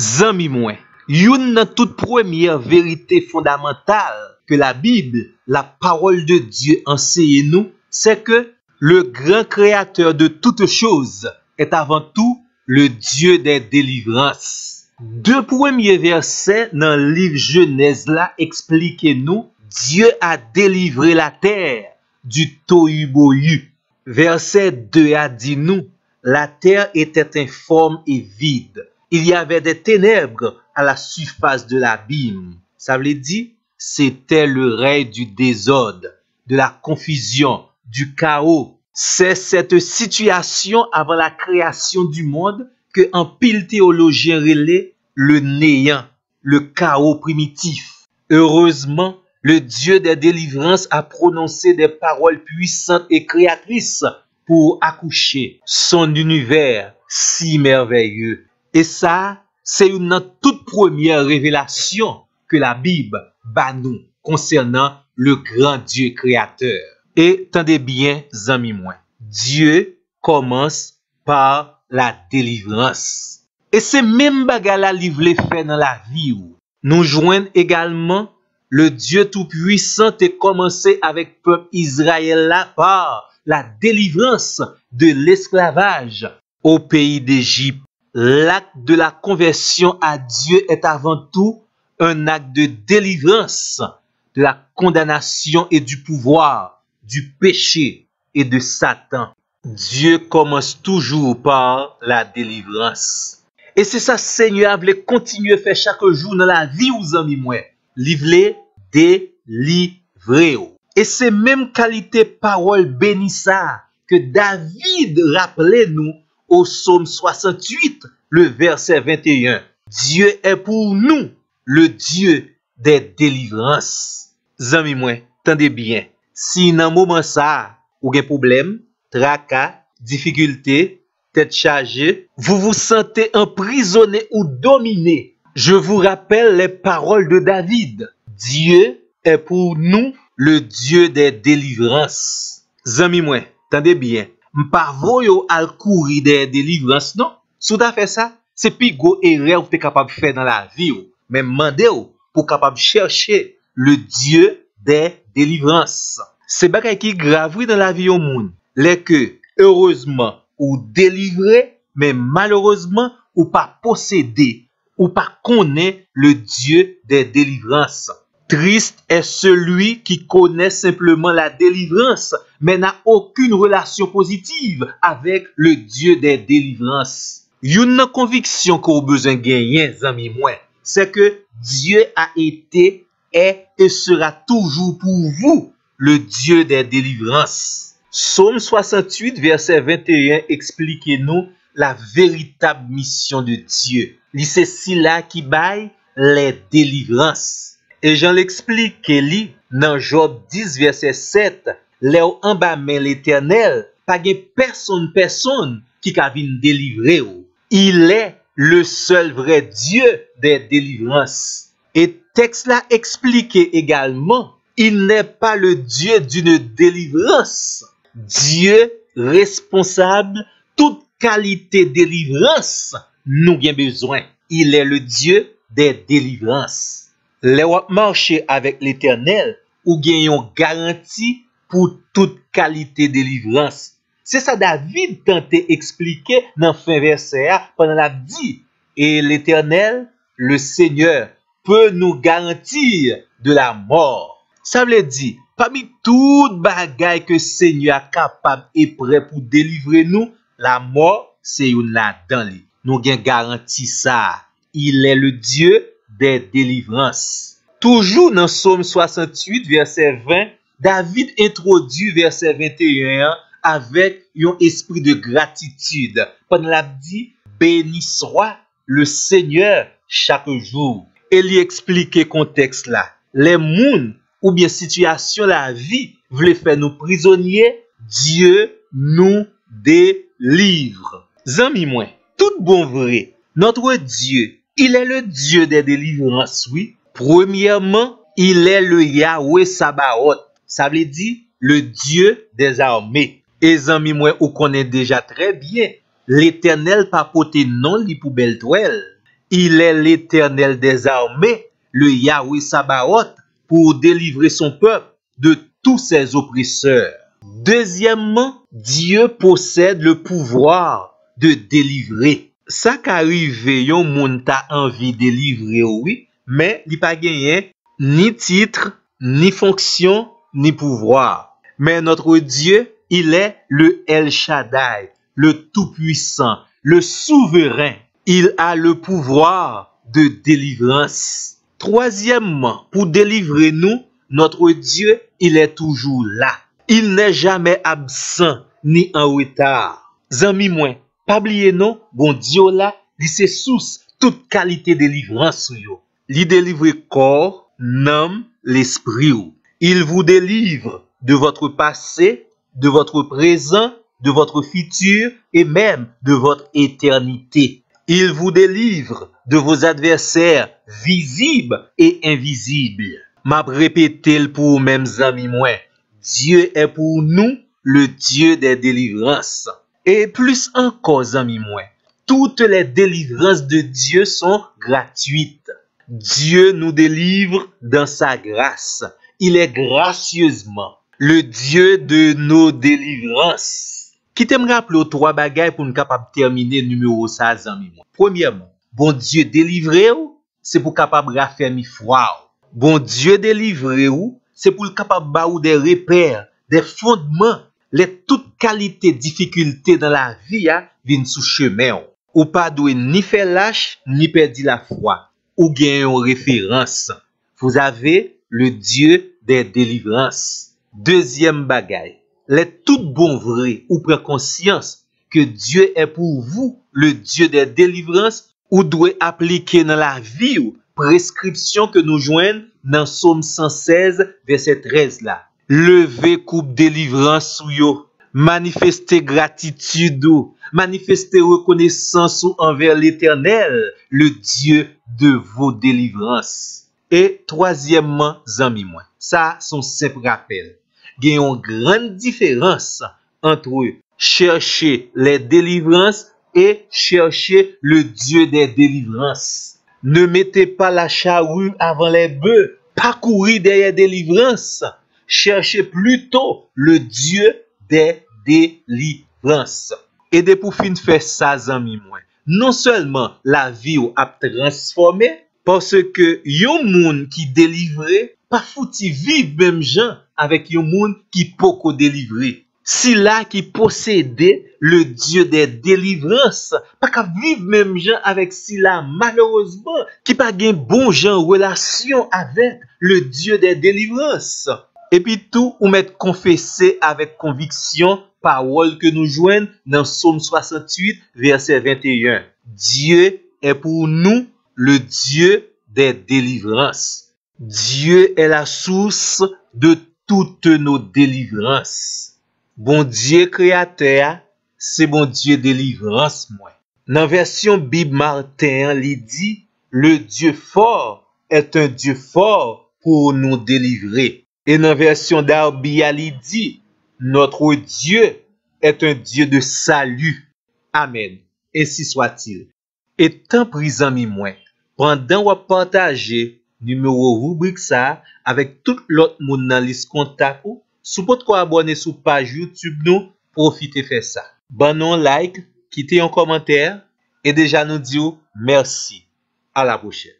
Zami mwen, yon nan toute première vérité fondamentale que la Bible, la parole de Dieu enseigne nous, c'est que le grand créateur de toutes choses est avant tout le Dieu des délivrances. Deux premiers versets dans le livre Genèse là expliquent nous Dieu a délivré la terre du tohu-bohu. Verset 2 a dit nous la terre était informe et vide. Il y avait des ténèbres à la surface de l'abîme. Ça veut dire c'était le règne du désordre, de la confusion, du chaos. C'est cette situation avant la création du monde que un pile théologien relève le néant, le chaos primitif. Heureusement, le Dieu des délivrances a prononcé des paroles puissantes et créatrices pour accoucher son univers si merveilleux. Et ça, c'est une toute première révélation que la Bible bat nous concernant le grand Dieu créateur. Et tendez bien, amis moi, Dieu commence par la délivrance. Et c'est même bagarre la livre fait dans la vie où nous joignons également le Dieu tout-puissant et commencé avec peuple Israël là par la délivrance de l'esclavage au pays d'Égypte. L'acte de la conversion à Dieu est avant tout un acte de délivrance de la condamnation et du pouvoir, du péché et de Satan. Dieu commence toujours par la délivrance. Et c'est ça Seigneur voulait continuer à faire chaque jour dans la vie aux amis moi. Livrer, délivrer. Et c'est même qualité parole bénie ça que David rappelait nous au psaume 68, le verset 21. Dieu est pour nous le Dieu des délivrances. Zami moi, tendez bien. Si dans moment ça, ou gen problème, tracas, difficulté, tête chargée, vous vous sentez emprisonné ou dominé, je vous rappelle les paroles de David. Dieu est pour nous le Dieu des délivrances. Zami moi, tendez bien. M'pa voyo al courir des délivrances, non? Sou ta fait ça, c'est pi go erreur ou t'es capable de faire dans la vie ou. Même mandé ou pour capable chercher le Dieu des délivrances. C'est bagay qui grave dans la vie au monde. Les que, heureusement, ou délivré, mais malheureusement, ou pas possédé, ou pas connaît le Dieu des délivrances. Triste est celui qui connaît simplement la délivrance, mais n'a aucune relation positive avec le Dieu des délivrances. Une conviction qu'on a besoin de gagner, amis moi, c'est que Dieu a été, est et sera toujours pour vous le Dieu des délivrances. Psaume 68, verset 21 explique-nous la véritable mission de Dieu. C'est cela qui baille les délivrances. Et j'en l'explique dans Job 10, verset 7, les en bas mais l'Éternel, pas de personne qui a venir délivrer. Il est le seul vrai Dieu des délivrances. Et texte là explique également, il n'est pas le Dieu d'une délivrance. Dieu responsable, toute qualité délivrance, nous avons besoin. Il est le Dieu des délivrances. Les wap marcher avec l'Éternel ou gagnons garantie pour toute qualité de délivrance. C'est ça David tentait expliquer dans fin verset pendant la dit et l'Éternel, le Seigneur, peut nous garantir de la mort. Ça veut dire parmi toute bagaille que Seigneur est capable et prêt pour délivrer nous, la mort c'est une là-dedans. Nous gain garantie ça. Il est le Dieu des délivrances. Toujours dans Psaume 68, verset 20, David introduit verset 21 avec un esprit de gratitude. Pendant la dit, béni soit le Seigneur chaque jour. Et lui explique le contexte là. Les mouns ou bien situation la vie voulait faire nous prisonniers, Dieu nous délivre. Zami moi, tout bon vrai, notre Dieu, il est le Dieu des délivrances, oui. Premièrement, il est le Yahweh Sabaoth. Ça veut dire le Dieu des armées. Et amis moi, on connaît déjà très bien. L'Éternel pas porté non li pour belle toile. Il est l'Éternel des armées, le Yahweh Sabaoth, pour délivrer son peuple de tous ses oppresseurs. Deuxièmement, Dieu possède le pouvoir de délivrer. Ça qu'arrive, yon moun ta envie de délivrer, oui, mais il pas gagné ni titre, ni fonction, ni pouvoir. Mais notre Dieu, il est le El Shaddai, le Tout-Puissant, le Souverain. Il a le pouvoir de délivrance. Troisièmement, pour délivrer nous, notre Dieu, il est toujours là. Il n'est jamais absent ni en retard. Zami moi, pas oublier non, bon Dieu là, il c'est source toute qualité de délivrance yo. Il délivre corps, âme, l'esprit. Il vous délivre de votre passé, de votre présent, de votre futur et même de votre éternité. Il vous délivre de vos adversaires visibles et invisibles. M'a répété pour mêmes amis moi. Dieu est pour nous le Dieu des délivrances. Et plus encore, amis moi, toutes les délivrances de Dieu sont gratuites. Dieu nous délivre dans sa grâce. Il est gracieusement le Dieu de nos délivrances. Qui t'aime rappeler aux trois bagailles pour nous capable terminer numéro 16 amis moi. Premièrement, bon Dieu délivrer ou, c'est pour capable raffermir foi. Bon Dieu délivrer ou, c'est pour le capable ba ou des repères, des fondements, les toutes qualités, difficultés dans la vie viennent sous chemin. Ou pas doué ni faire lâche, ni perdre la foi. Ou gagner une référence. Vous avez le Dieu des délivrances. Deuxième bagaille. Les toutes bons vrais ou prend conscience que Dieu est pour vous le Dieu des délivrances ou doit appliquer dans la vie ou prescription que nous joignons dans Psaume 116 verset 13 là. Levez coupe délivrance sous yo, manifestez gratitude ou, manifestez reconnaissance envers l'Éternel, le Dieu de vos délivrances. Et troisièmement, amis moi, ça son simple rappel. Il y a une grande différence entre chercher les délivrances et chercher le Dieu des délivrances. Ne mettez pas la charrue avant les bœufs, pas courir derrière délivrances. Cherchez plutôt le Dieu des délivrances. Et de pour fin faire ça, amis moi, non seulement la vie a transformé, parce que yon moun qui délivré, pas fouti vivre même gens avec yon moun qui poko délivré. Si là qui possédait le Dieu des délivrances, pas qu'à vivre même gens avec si là malheureusement qui pas gen bon gens relation avec le Dieu des délivrances. Et puis tout ou mettre confesser avec conviction parole que nous joignons dans Psaume 68 verset 21. Dieu est pour nous le Dieu des délivrances. Dieu est la source de toutes nos délivrances. Bon Dieu créateur, c'est bon Dieu délivrance moi. Dans version Bible Martin, il dit le Dieu fort est un Dieu fort pour nous délivrer. Et dans version Darby, il dit notre Dieu est un Dieu de salut. Amen. Ainsi soit-il. Et tant pris amis moi, pendant qu'on partager numéro rubrique ça avec tout l'autre monde dans liste contact ou sous pot ko abonner sur page YouTube nous profitez faire ça. Bon non like, quittez un commentaire et déjà nous dire merci. À la prochaine.